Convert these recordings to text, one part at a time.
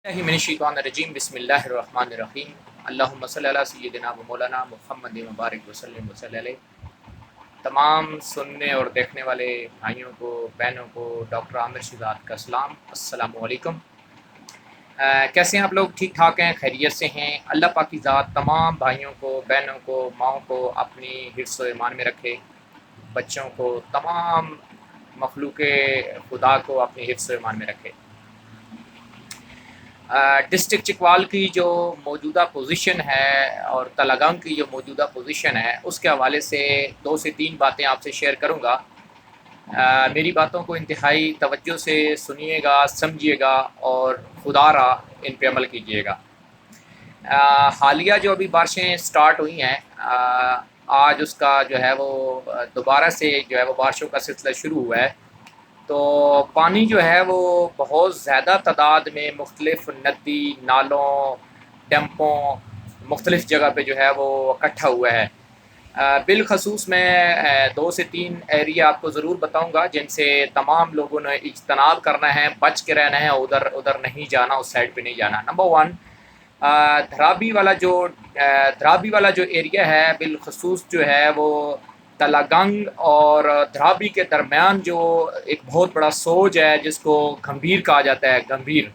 मिनश्शैतानिर्रजीम बिस्मिल्लाहिर्रहमानिर्रहीम अल्लाहुम्मा सल्लि अला सय्यिदिना व मौलाना मुहम्मद मुबारक वसल्लम वसल्लम अलैहि। तमाम सुनने और देखने वाले भाइयों को, बहनों को डॉक्टर आमिर शिजात का सलाम, अस्सलामु अलैकुम। कैसे हैं आप लोग? ठीक ठाक हैं, खैरियत से हैं? अल्लाह पाक की ज़ात तमाम भाइयों को, बहनों को, माओं को अपनी हिफ्ज़ व ईमान में रखे, बच्चों को, तमाम मखलूक़ खुदा को अपनी हिफ्ज़ व ईमान में रखे। डिस्ट्रिक्ट चिकवाल की जो मौजूदा पोजीशन है और तलागंग की जो मौजूदा पोजीशन है, उसके हवाले से 2 से 3 बातें आपसे शेयर करूंगा। मेरी बातों को इंतहाई तवज्जो से सुनिएगा, समझिएगा और खुदारा इन पे अमल कीजिएगा। हालिया जो अभी बारिशें स्टार्ट हुई हैं, आज उसका जो है वो दोबारा से जो है वो बारिशों का सिलसिला शुरू हुआ है। तो पानी जो है वो बहुत ज़्यादा तादाद में मुख्तलिफ़ नदी, नालों, डैम्पों, मुख्तलिफ़ जगह पे जो है वो इकट्ठा हुआ है। बिलखसूस मैं 2 से 3 एरिया आपको ज़रूर बताऊंगा जिनसे तमाम लोगों ने इज्तनाब करना है, बच के रहना है, उधर उधर नहीं जाना, उस साइड पे नहीं जाना। नंबर 1, धराबी वाला जो एरिया है बिलखसूस जो है वो तलागंग और धराबी के दरमियान जो एक बहुत बड़ा सोज है जिसको गंभीर कहा जाता है, गंभीर।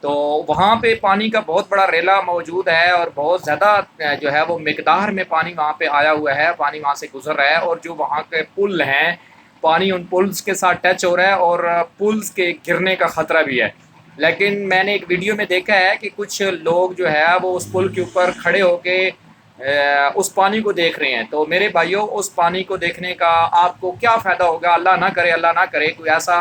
तो वहाँ पे पानी का बहुत बड़ा रेला मौजूद है और बहुत ज़्यादा जो है वो मिकदार में पानी वहाँ पे आया हुआ है, पानी वहाँ से गुजर रहा है। और जो वहाँ के पुल हैं, पानी उन पुल्स के साथ टच हो रहा है और पुल्स के गिरने का ख़तरा भी है। लेकिन मैंने एक वीडियो में देखा है कि कुछ लोग जो है वो उस पुल के ऊपर खड़े होके उस पानी को देख रहे हैं। तो मेरे भाइयों, उस पानी को देखने का आपको क्या फ़ायदा होगा? अल्लाह ना करे, अल्लाह ना करे कोई ऐसा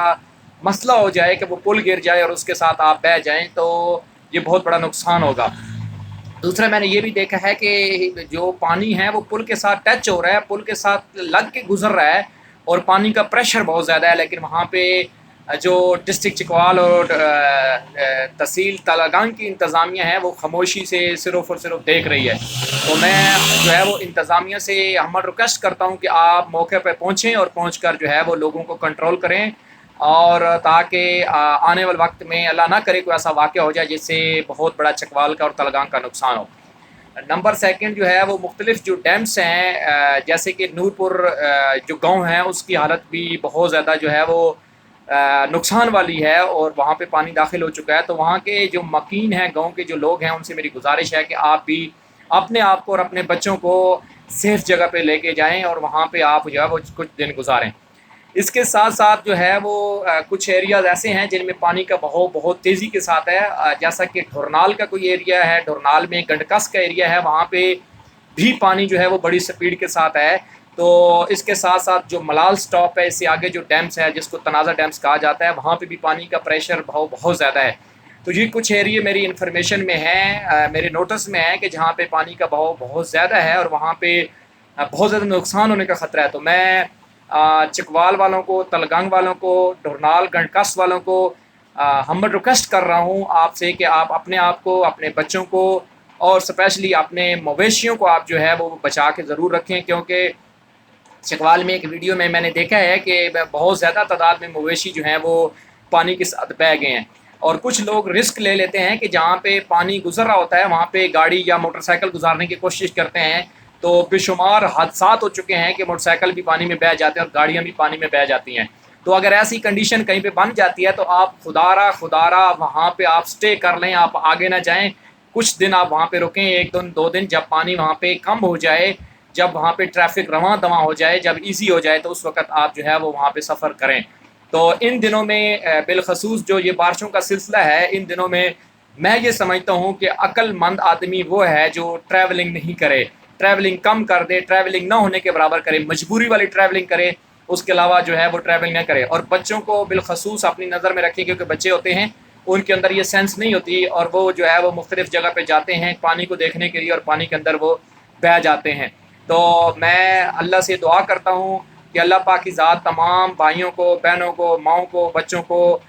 मसला हो जाए कि वो पुल गिर जाए और उसके साथ आप बह जाएं, तो ये बहुत बड़ा नुकसान होगा। दूसरा, मैंने ये भी देखा है कि जो पानी है वो पुल के साथ टच हो रहा है, पुल के साथ लग के गुजर रहा है और पानी का प्रेशर बहुत ज़्यादा है। लेकिन वहाँ पे जो डिस्ट्रिक्ट चिकवाल और तहसील तलागंग की इंतज़ामिया है वो खामोशी से सिर्फ़ और सिर्फ देख रही है। तो मैं जो है वो इंतज़ामिया से हमर रिक्वेस्ट करता हूँ कि आप मौके पर पहुँचें और पहुँचकर जो है वो लोगों को कंट्रोल करें, और ताकि आने वाले वक्त में अल्लाह ना करे कोई ऐसा वाक़या हो जाए जिससे बहुत बड़ा चकवाल का और तलगांग का नुकसान हो। नंबर 2 जो है वो मुख्तलिफ़ जो डैम्स हैं, जैसे कि नूरपुर जो गांव है उसकी हालत भी बहुत ज़्यादा जो है वो नुकसान वाली है और वहाँ पे पानी दाखिल हो चुका है। तो वहाँ के जो मकीन हैं, गांव के जो लोग हैं, उनसे मेरी गुजारिश है कि आप भी अपने आप को और अपने बच्चों को सेफ़ जगह पे लेके जाएं और वहाँ पे आप जो है वो कुछ दिन गुजारें। इसके साथ साथ जो है वो कुछ एरियाज़ ऐसे हैं जिनमें पानी का बहाव बहुत तेज़ी के साथ है। जैसा कि ढोरनाल का कोई एरिया है, ढोरनाल में गंडकस का एरिया है, वहाँ पे भी पानी जो है वो बड़ी स्पीड के साथ है। तो इसके साथ साथ जो मलाल स्टॉप है, इससे आगे जो डैम्स है जिसको तनाज़ा डैम्स कहा जाता है, वहाँ पे भी पानी का प्रेशर बहाव बहुत ज़्यादा है। तो ये कुछ एरिया मेरी इन्फॉर्मेशन में है, मेरे नोटिस में है कि जहाँ पे पानी का बहाव बहुत ज़्यादा है और वहाँ पे बहुत ज़्यादा नुकसान होने का ख़तरा है। तो मैं चिकवाल वालों को, तलगंग वालों को, ढोरनाल गंडकस वालों को हम रिक्वेस्ट कर रहा हूँ आपसे कि आप अपने आप को, अपने बच्चों को और स्पेशली अपने मवेशियों को आप जो है वो बचा के ज़रूर रखें। क्योंकि चिकवाल में एक वीडियो में मैंने देखा है कि बहुत ज़्यादा तादाद में मवेशी जो हैं वो पानी के साथ बह गए हैं। और कुछ लोग रिस्क ले लेते हैं कि जहाँ पे पानी गुजर रहा होता है वहाँ पे गाड़ी या मोटरसाइकिल गुजारने की कोशिश करते हैं। तो बेशुमार हादसात हो चुके हैं कि मोटरसाइकिल भी पानी में बह जाते हैं और गाड़ियाँ भी पानी में बह जाती हैं। तो अगर ऐसी कंडीशन कहीं पे बन जाती है तो आप खुदारा वहाँ पे आप स्टे कर लें, आप आगे ना जाएं। कुछ दिन आप वहाँ पे रुकें, 1 दिन 2 दिन, जब पानी वहाँ पे कम हो जाए, जब वहाँ पे ट्रैफिक रवां दवां हो जाए, जब ईजी हो जाए, तो उस वक्त आप जो है वो वहाँ पे सफ़र करें। तो इन दिनों में बिलखसूस जो ये बारिशों का सिलसिला है, इन दिनों में मैं ये समझता हूँ कि अक्लमंद आदमी वो है जो ट्रैवलिंग नहीं करे, ट्रैवलिंग कम कर दे, ट्रैवलिंग ना होने के बराबर करे, मजबूरी वाली ट्रैवलिंग करे, उसके अलावा जो है वो ट्रैवलिंग ना करे। और बच्चों को बिलखसूस अपनी नज़र में रखें, क्योंकि बच्चे होते हैं, उनके अंदर ये सेंस नहीं होती और वो जो है वो मुख्तलिफ़ जगह पे जाते हैं पानी को देखने के लिए और पानी के अंदर वो बह जाते हैं। तो मैं अल्लाह से दुआ करता हूँ कि अल्लाह पाक की ज़ात तमाम भाइयों को, बहनों को, माओं को, बच्चों को,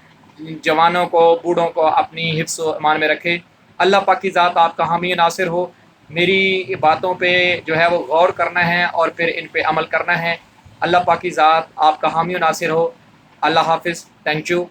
जवानों को, बूढ़ों को अपनी हिफ्ज़ व ईमान में रखे। अल्लाह पाक की ज़ात आपका हामी नासिर हो। मेरी बातों पे जो है वो गौर करना है और फिर इन पे अमल करना है। अल्लाह पाक की ज़ात आपका हामी नासिर हो। अल्लाह हाफ़िज़। Thank you.